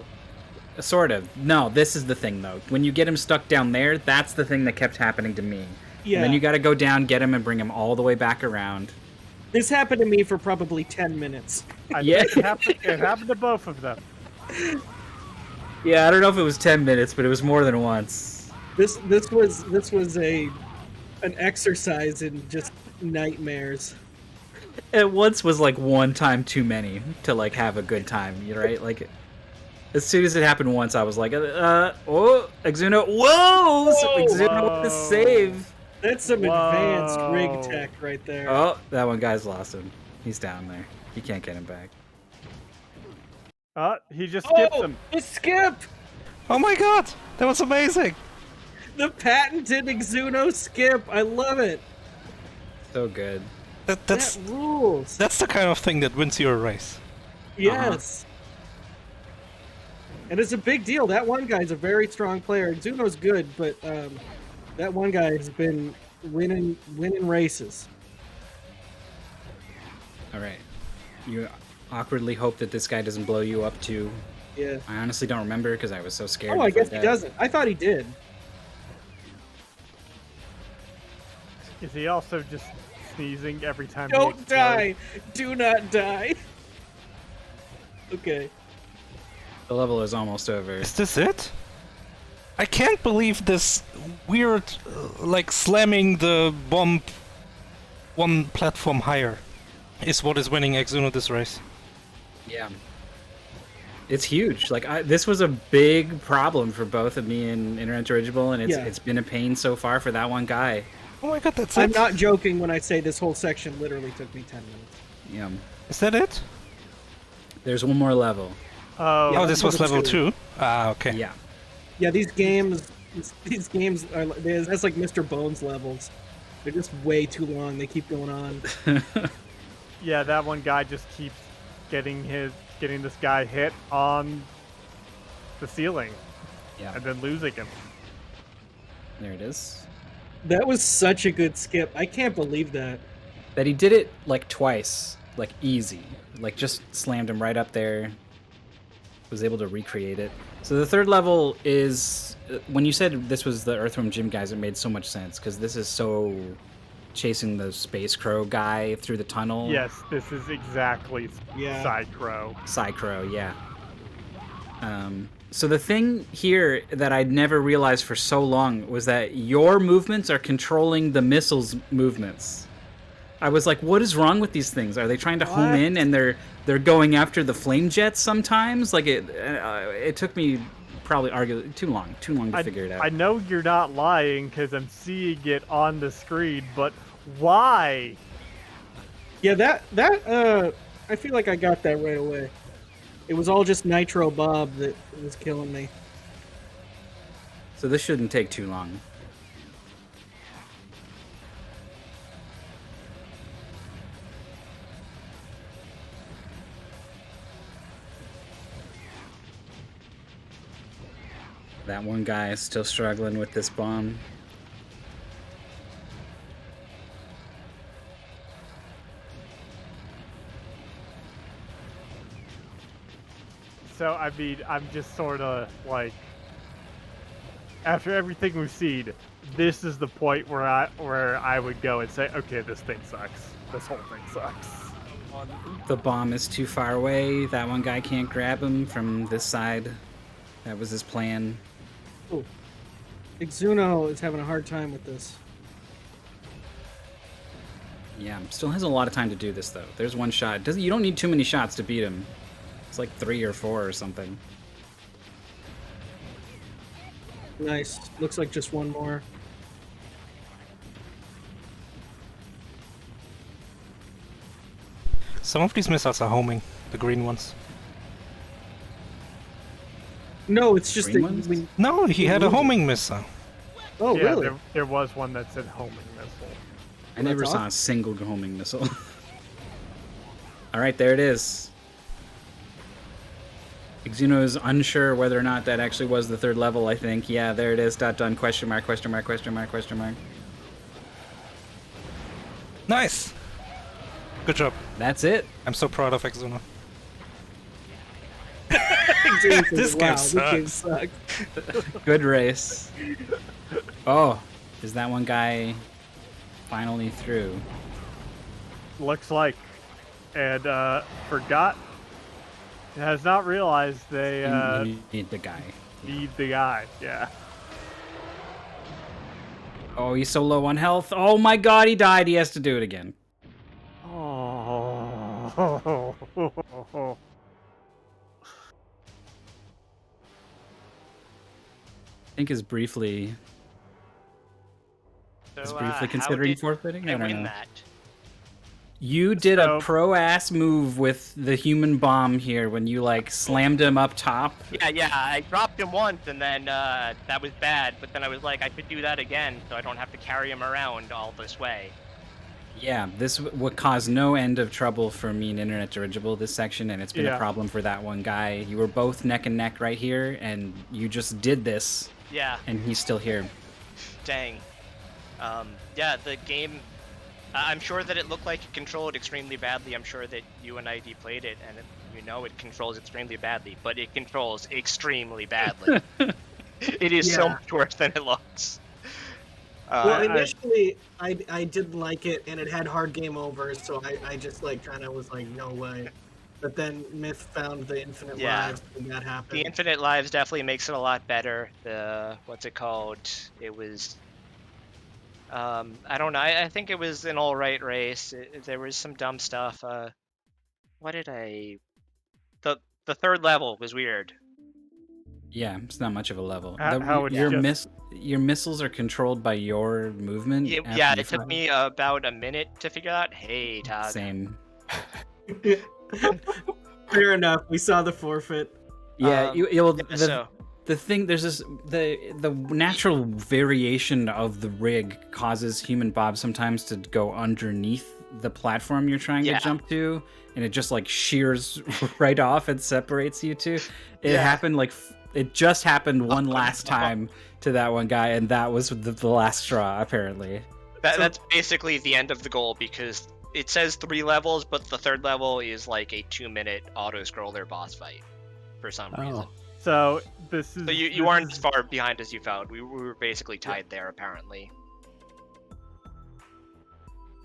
Sort of. No, this is the thing though. When you get him stuck down there, that's the thing that kept happening to me. Yeah. And then you got to go down, get him, and bring him all the way back around. This happened to me for probably 10 minutes. Yeah. Think it happened to both of them. Yeah, I don't know if it was 10 minutes, but it was more than once. This was an exercise in just nightmares. It once was like one time too many to like have a good time, you know, right? Like, as soon as it happened once, I was like, oh, Exuno, whoa! So Whoa! Exuno with the save. That's some Whoa. advanced rig tech right there. Oh, that one guy's lost him. He's down there. You can't get him back. He just skipped Oh, him. the skip! Oh my god, that was amazing! The patented Exuno skip. I love it. So good. That's That rules. that's the kind of thing that wins you a race. Yes. And it's a big deal. That one guy's a very strong player. Exuno's good, but that one guy has been winning races. All right. You awkwardly hope that this guy doesn't blow you up too. Yeah. I honestly don't remember because I was so scared. Oh, I to find guess he out. doesn't. I thought he did. Is he also just sneezing every time he Don't explodes? die. Do not die. Okay. The level is almost over. Is this it? I can't believe this weird, like slamming the bomb one platform higher is what is winning Exuno this race. Yeah. It's huge. Like this was a big problem for both of me and Interintelligible, and Yeah. it's been a pain so far for that one guy. Oh my god, that's I'm it? not joking when I say this whole section literally took me 10 minutes. Yeah. Is that it? There's one more level. Oh, Oh, this was level level 2? Ah, okay. Yeah. Yeah, these games are that's like Mr. Bones levels. They're just way too long. They keep going on. yeah, that one guy just keeps getting this guy hit on the ceiling Yeah. and then losing him. There it is. That was such a good skip. I can't believe that. That he did it like twice, like easy. Like just slammed him right up there. Was able to recreate it. So the third level is when you said this was the Earthworm Jim guys, it made so much sense because this is so chasing the Space Crow guy through the tunnel. Yes, this is exactly Yeah. Side Crow. Psychro, yeah. So the thing here that I'd never realized for so long was that your movements are controlling the missile's movements. I was like, what is wrong with these things? Are they trying to home What? in and they're going after the flame jets sometimes? Like it took me probably too long to figure it out. I know you're not lying because I'm seeing it on the screen, but why? Yeah, that I feel like I got that right away. It was all just Nitro Bob that was killing me. So this shouldn't take too long. That one guy is still struggling with this bomb. So I mean, I'm just sort of like, after everything we've seen, this is the point where I would go and say, okay, this thing sucks. This whole thing sucks. The bomb is too far away. That one guy can't grab him from this side. That was his plan. Oh. Exuno is having a hard time with this. Yeah, still has a lot of time to do this though. There's one shot. You don't need too many shots to beat him. It's like 3 or 4 or something. Nice. Looks like just one more. Some of these missiles are homing, the green ones. No, it's just Green that ones? No, he had a homing missile. Oh, Yeah, really? there was one that said homing missile. I never that's saw awesome. a single homing missile. Alright, there it is. Exuno is unsure whether or not that actually was the 3rd level, I think. Yeah, there it is. Done. Question mark, question mark, question mark, question mark. Nice! Good job. That's it. I'm so proud of Exuno. This game This game sucks. Good race. Oh, is that one guy finally through? Looks like, and forgot. Has not realized they You need the guy. need the guy. Yeah. Oh, he's so low on health. Oh my god, he died. He has to do it again. Oh. I think is briefly So, considering how forfeiting. did I I don't win know. that? You did a So- pro-ass move with the human bomb here when you like slammed him up top. Yeah, I dropped him once, and then that was bad. But then I was like, I could do that again, so I don't have to carry him around all this way. Yeah, this would cause no end of trouble for me and Internet Dirigible this section, and it's been a Yeah. problem for that one guy. You were both neck and neck right here, and you just did this, Yeah, and he's still here. dang. Yeah, the game. I'm sure that it looked like it controlled extremely badly. I'm sure that you and ID played it, and it controls extremely badly. But it controls extremely badly. It is so Yeah. much worse than it looks. Well, initially, I didn't like it, and it had hard game over, so I just like kind of was like, no way. But then Myth found the infinite Yeah. lives, and that happened. The infinite lives definitely makes it a lot better. The what's it called? It was. I don't know. I think it was an all right race. There was some dumb stuff. What did I? The 3rd level was weird. Yeah, it's not much of a level. How it's your just- your missiles are controlled by your movement. after Yeah, you it took fire. me about a minute to figure out. Hey, Todd. Same. Fair enough. We saw the forfeit. Yeah, you'll Yeah, so the thing there's this the natural variation of the rig causes human bob sometimes to go underneath the platform you're trying Yeah. to jump to, and it just like shears right off and separates you two. It Yeah. happened like it just happened one last time to that one guy, and that was the last straw apparently. that's basically the end of the goal because it says 3 levels, but the 3rd level is like a 2-minute auto-scroller boss fight for some reason. So this is. So you aren't as far behind as you felt. We were basically tied there, apparently.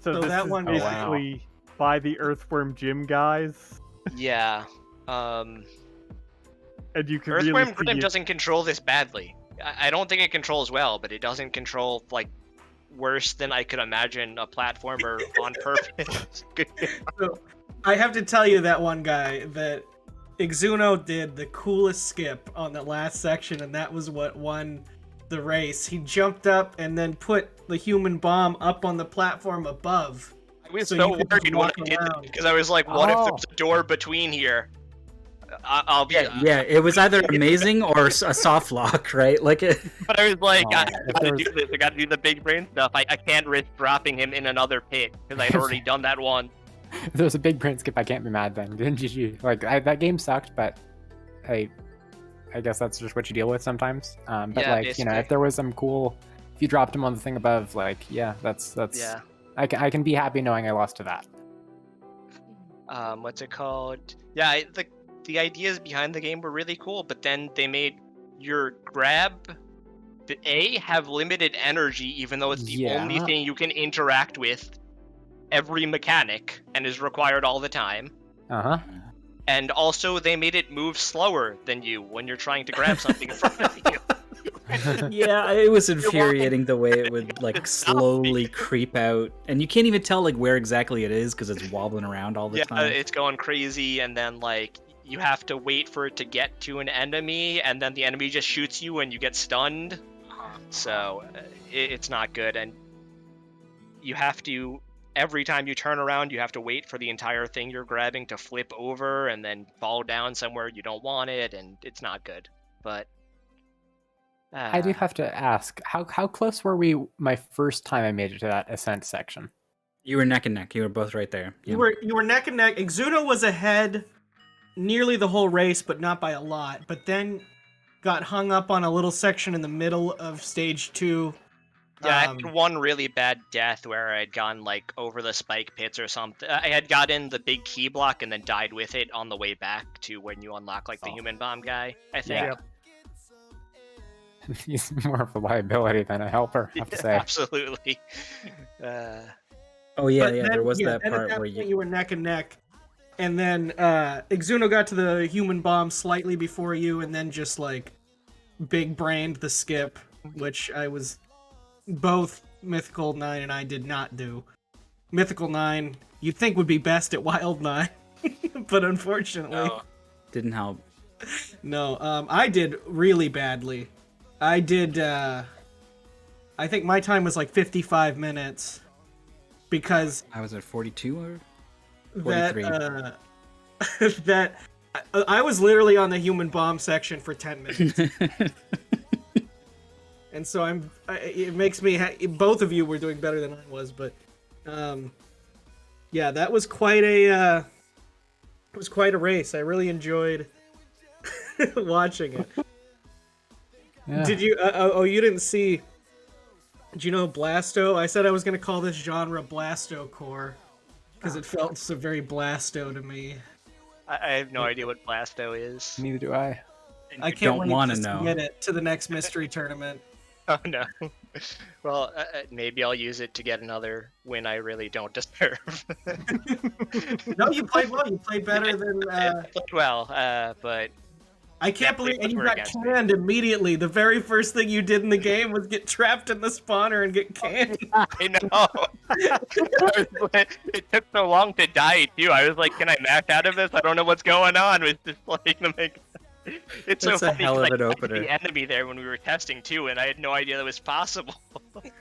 So this that is one- basically by the Earthworm Jim guys, Yeah. and you can Earthworm really Jim see doesn't control this badly. I don't think it controls well, but it doesn't control like worse than I could imagine a platformer on purpose. So, I have to tell you that one guy that Exuno did the coolest skip on the last section, and that was what won the race. He jumped up and then put the human bomb up on the platform above. I was So so you could just worried when walk I did that around. because I was like, what if Oh. there's a door between here? I'll be. Yeah, it was either amazing or a soft lock, right? Like it. But I was like, Oh, I if gotta there do this. I gotta do the big brain stuff. I can't risk dropping him in another pit because I'd already done that one. If there was a big brain skip, I can't be mad then. Didn't you? Like that game sucked, but I guess that's just what you deal with sometimes. But Yeah, like basically. if there was some cool, if you dropped him on the thing above, like that's Yeah. I can be happy knowing I lost to that. What's it called? Yeah, the ideas behind the game were really cool, but then they made your grab have limited energy, even though it's the only thing you can interact with every mechanic and is required all the time. Uh-huh. And also, they made it move slower than you when you're trying to grab something in front of you. Yeah, it was infuriating the way it would like slowly creep out, and you can't even tell like where exactly it is because it's wobbling around all the time. It's going crazy, and then like you have to wait for it to get to an enemy, and then the enemy just shoots you and you get stunned. So it's not good, and you have to, every time you turn around, you have to wait for the entire thing you're grabbing to flip over and then fall down somewhere you don't want it, and it's not good. But I do have to ask, how close were we my first time I made it to that ascent section? You were neck and neck. You were both right there. You were neck and neck. Exuno was ahead nearly the whole race, but not by a lot. But then got hung up on a little section in the middle of stage 2. Yeah, I had one really bad death where I had gone like over the spike pits or something. I had gotten the big key block and then died with it on the way back to when you unlock like the human bomb guy, I think. Yeah. He's more of a liability than a helper, I have to say. Absolutely. Oh yeah, But then, there was yeah, that then part at that where point you were neck and neck, and then Exuno got to the human bomb slightly before you, and then just like big brained the skip, which I was both Mythical 9 and I did not do. Mythical 9 you'd think would be best at Wild 9, but unfortunately didn't help. no. I did really badly. I did I think my time was like 55 minutes because I was at 42 or 43. that I was literally on the human bomb section for 10 minutes. And so it makes me both of you were doing better than I was, but yeah, that was quite a race. I really enjoyed watching it. Yeah. Did you you didn't see, did you know Blasto? I said I was going to call this genre Blasto Core because it felt so very Blasto to me. I have no idea what Blasto is. Neither do I. I can't wait want to to know. submit it to the next mystery tournament. Oh no. Well, maybe I'll use it to get another win I really don't deserve. No, you played well. You played better than. I played well, but I can't believe, and you got against me. canned immediately. The very first thing you did in the game was get trapped in the spawner and get canned. I know. It took so long to die too. I was like, "Can I max out of this? I don't know what's going on." It was just like the make. It's That's so a funny hell 'cause of an I opener. the enemy there when we were testing too, and I had no idea that was possible. I mean,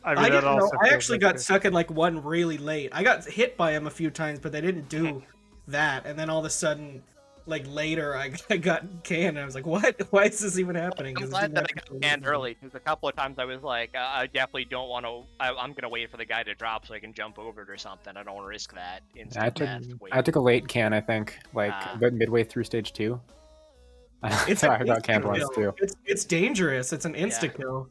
I that didn't know. also I feels actually like got this. stuck in like one really late. I got hit by him a few times, but they didn't do that. And then all of a sudden, like later, I got canned. And I was like, "What? Why is this even happening?" I'm 'Cause it glad didn't that I happen got till canned later. early, because a couple of times I was like, I definitely don't want to. I'm gonna wait for the guy to drop so I can jump over it or something. I don't want to risk that instant death. I took a late can, I think, like about midway through stage 2. It's So an I got canned once insta-kill. too. It's dangerous. It's an insta kill.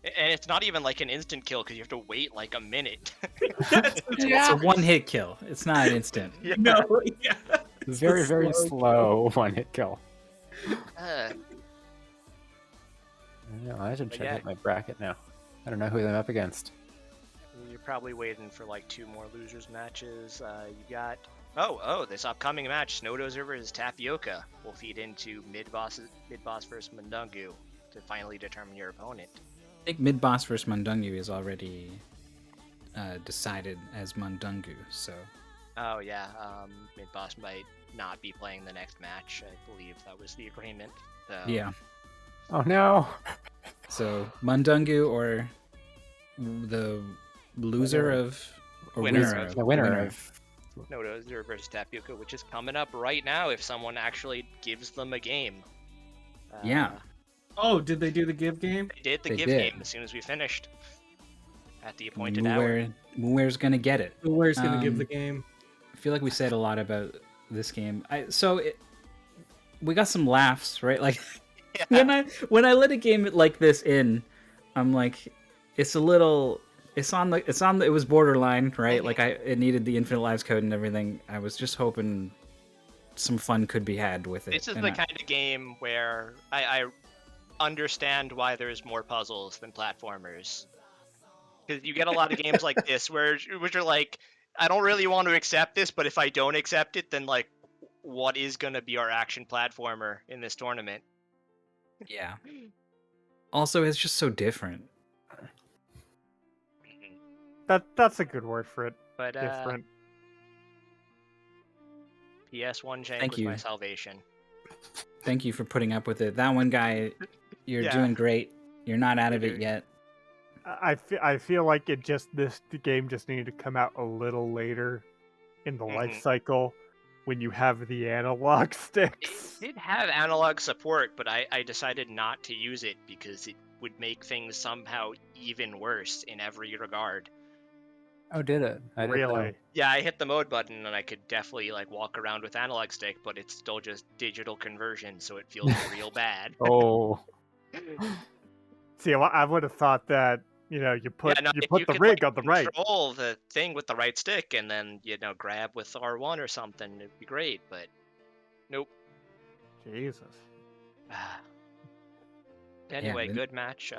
And it's not even like an instant kill because you have to wait like a minute. It's a one-hit kill. It's not an instant. No, yeah. Very, the very slow slow one-hit kill. Uh, Yeah, I should But check yeah. out my bracket now. I don't know who I'm up against. You're probably waiting for like 2 more losers matches. You got this upcoming match, Snowdozer versus Tapioca, will feed into mid boss versus Mundungu to finally determine your opponent. I think mid-boss versus Mundungu is already decided as Mundungu, so... Oh yeah, mid boss might not be playing the next match. I believe that was the agreement. So, Yeah. Oh no! So, Mundungu or the loser of... Or Winner winner of- of... The winner of Snowdozer versus Tapioca, which is coming up right now if someone actually gives them a game. Yeah. Oh, did they do the give game? They did the They give did. game as soon as we finished. At the appointed hour. Muwer's gonna get it. Where's gonna give Um, the game? I feel like we said a lot about this game. We got some laughs, right? Like Yeah. when I let a game like this in, I'm like, it was borderline, right? Like it needed the infinite lives code and everything. I was just hoping some fun could be had with it. This is And the kind of game where I understand why there's more puzzles than platformers. Because you get a lot of games like this which are like, I don't really want to accept this, but if I don't accept it, then like, what is gonna be our action platformer in this tournament? yeah. Also, it's just so different. That's a good word for it. But Different. PS1 jank Thank was you. my salvation. Thank you for putting up with it. That one guy, you're Yeah. doing great. You're not out of it Dude. yet. I feel like the game just needed to come out a little later in the life Mhm. cycle when you have the analog sticks. It did have analog support, but I decided not to use it because it would make things somehow even worse in every regard. Oh, did it? I didn't know. Really? Yeah, I hit the mode button and I could definitely like walk around with analog stick, but it's still just digital conversion, so it feels real bad. Oh. See, I would have thought that you put no, you if put you the could, rig like, on the right. control the thing with the right stick and then grab with R1 or something, it'd be great. But nope. Jesus. Anyway, then- good match.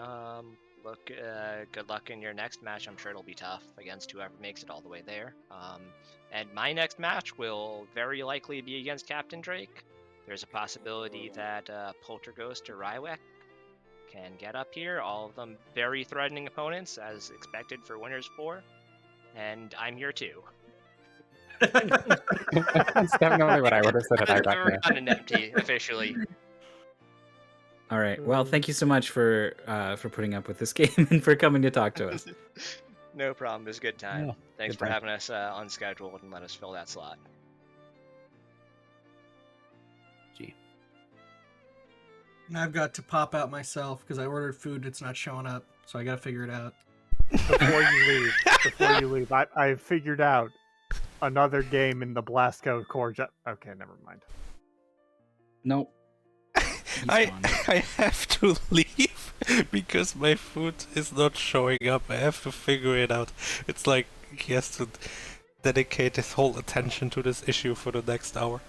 Good luck in your next match. I'm sure it'll be tough against whoever makes it all the way there. And my next match will very likely be against Captain Drake. There's a possibility that Polterghost or Rywek can get up here. All of them very threatening opponents, as expected for Winners 4. And I'm here too. That's definitely what I would have said if I got Never there. gotten an empty officially. All right. Well, thank you so much for putting up with this game and for coming to talk to us. No problem. It was a good time. Yeah, Thanks good for time. having us unscheduled and let us fill that slot. Gee. And I've got to pop out myself because I ordered food. It's not showing up, so I got to figure it out. Before you leave, I figured out another game in the Blasco core. Okay, never mind. Nope. He's I gone. I have to leave because my food is not showing up. I have to figure it out. It's like he has to dedicate his whole attention to this issue for the next hour.